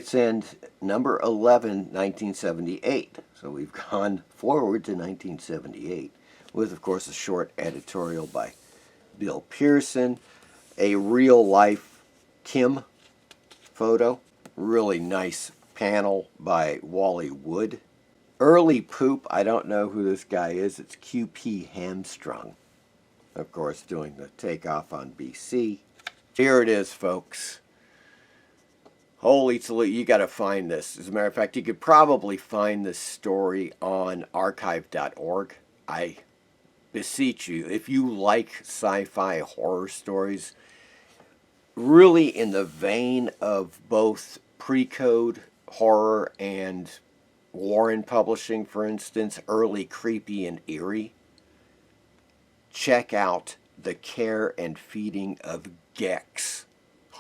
Witzend, number 11, 1978. So we've gone forward to 1978 with, of course, a short editorial by Bill Pearson, a real-life Kim photo, really nice panel by Wally Wood. Early poop, I don't know who this guy is. It's QP Hamstrung, of course, doing the takeoff on BC. Here it is, folks. Holy Toledo, you got to find this. As a matter of fact, you could probably find this story on archive.org. I beseech you, if you like sci-fi horror stories, really in the vein of both pre-code horror and Warren Publishing, for instance, early creepy and eerie, check out The Care and Feeding of Gex.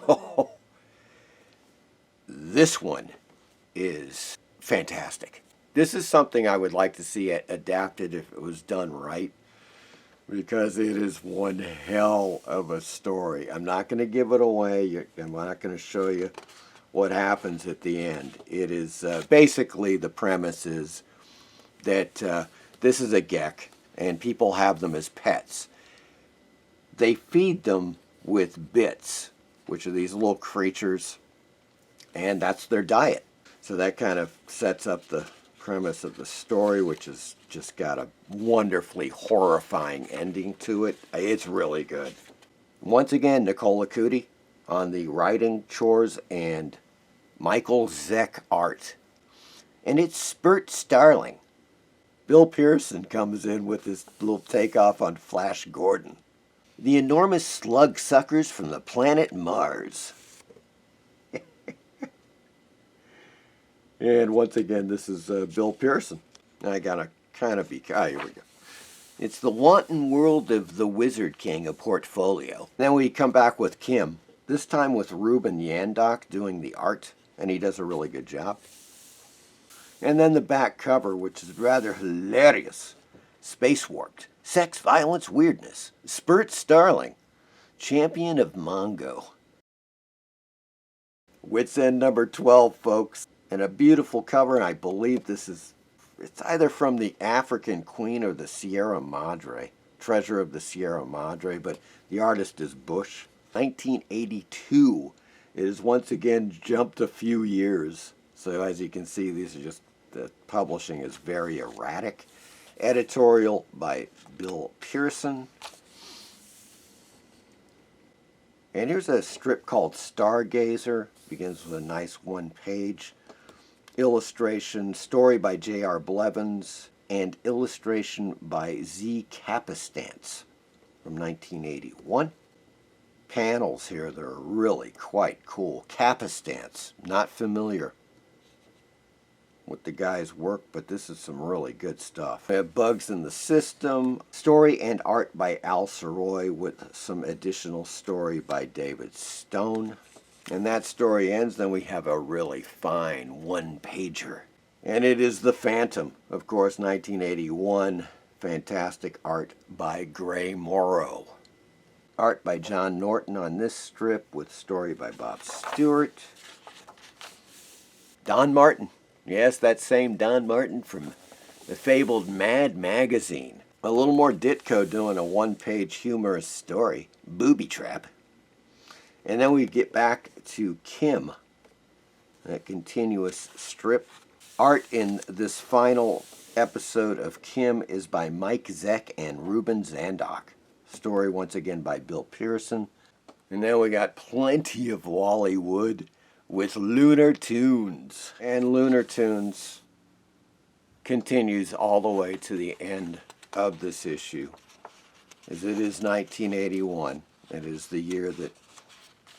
Oh, this one is fantastic. This is something I would like to see adapted if it was done right, because it is one hell of a story. I'm not going to give it away. I'm not going to show you what happens at the end. It is basically, the premise is that this is a gek, and people have them as pets. They feed them with bits, which are these little creatures, and that's their diet. So that kind of sets up the premise of the story, which has just got a wonderfully horrifying ending to it. It's really good. Once again, Nicola Cootie on the writing chores and Michael Zeck art. And it's Spurt Starling. Bill Pearson comes in with his little takeoff on Flash Gordon. The enormous slug suckers from the planet Mars. And once again, this is Bill Pearson. I gotta kind of be... here we go. It's the wanton world of the Wizard King, a portfolio. Then we come back with Kim, this time with Ruben Yandok doing the art, and he does a really good job. And then the back cover, which is rather hilarious. Space Warped. Sex, Violence, Weirdness. Spurt Starling. Champion of Mongo. Witzend number 12, folks. And a beautiful cover, and I believe this is... It's either from the African Queen or the Sierra Madre. Treasure of the Sierra Madre, but the artist is Bush. 1982. It has once again jumped a few years. So as you can see, these are just... The publishing is very erratic. Editorial by Bill Pearson. And here's a strip called Stargazer. Begins with a nice one-page illustration, story by J.R. Blevins, and illustration by Z. Capistance from 1981. Panels here that are really quite cool. Capistance, not familiar with the guy's work, but this is some really good stuff. We have Bugs in the System, story and art by Al Saroy with some additional story by David Stone. And that story ends, then we have a really fine one-pager. And it is The Phantom, of course, 1981. Fantastic art by Gray Morrow. Art by John Norton on this strip with story by Bob Stewart. Don Martin. Yes, that same Don Martin from the fabled Mad magazine. A little more Ditko doing a one-page humorous story. Booby Trap. And then we get back to Kim, that continuous strip. Art in this final episode of Kim is by Mike Zeck and Ruben Zandok. Story once again by Bill Pearson. And then we got plenty of Wally Wood with Lunar Tunes. And Lunar Tunes continues all the way to the end of this issue, as it is 1981. It is the year that,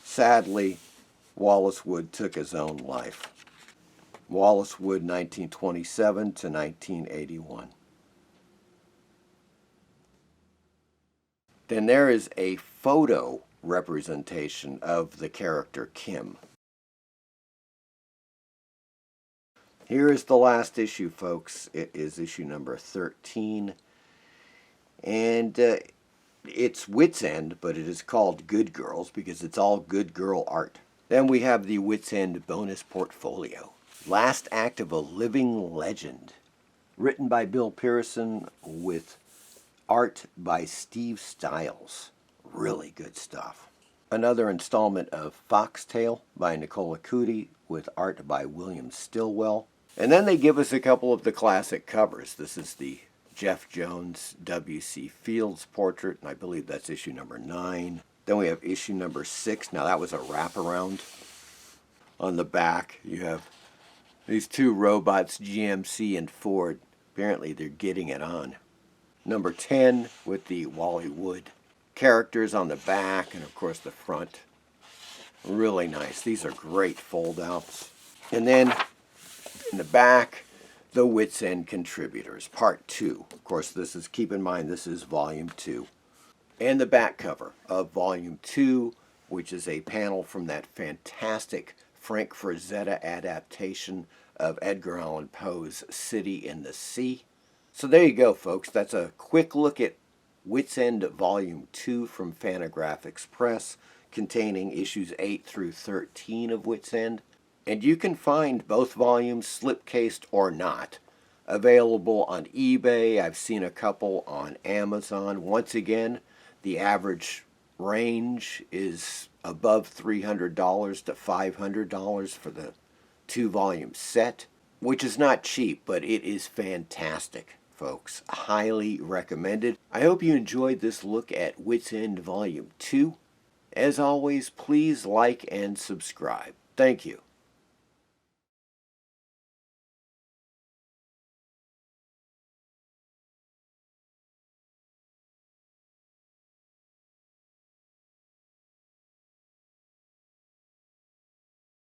sadly, Wallace Wood took his own life. Wallace Wood, 1927 to 1981. Then there is a photo representation of the character Kim. Here is the last issue, folks. It is issue number 13. And it's Witzend, but it is called Good Girls because it's all good girl art. Then we have the Witzend bonus portfolio. Last Act of a Living Legend. Written by Bill Pearson with art by Steve Stiles. Really good stuff. Another installment of Foxtail by Nicola Cudi with art by William Stillwell. And then they give us a couple of the classic covers. This is the Jeff Jones W.C. Fields portrait, and I believe that's issue number 9. Then we have issue number 6. Now that was a wraparound. On the back, you have these two robots, GMC and Ford. Apparently they're getting it on. Number 10 with the Wally Wood characters on the back, and of course the front. Really nice. These are great fold-outs. And then in the back, the Witzend contributors, part 2. Of course, this is, keep in mind, this is volume 2. And the back cover of volume 2, which is a panel from that fantastic Frank Frazetta adaptation of Edgar Allan Poe's City in the Sea. So there you go, folks. That's a quick look at Witzend volume 2 from Fantagraphics Press, containing issues 8 through 13 of Witzend. And you can find both volumes, slipcased or not, available on eBay. I've seen a couple on Amazon. Once again, the average range is above $300 to $500 for the 2-volume set, which is not cheap, but it is fantastic, folks. Highly recommended. I hope you enjoyed this look at Witzend volume 2. As always, please like and subscribe. Thank you.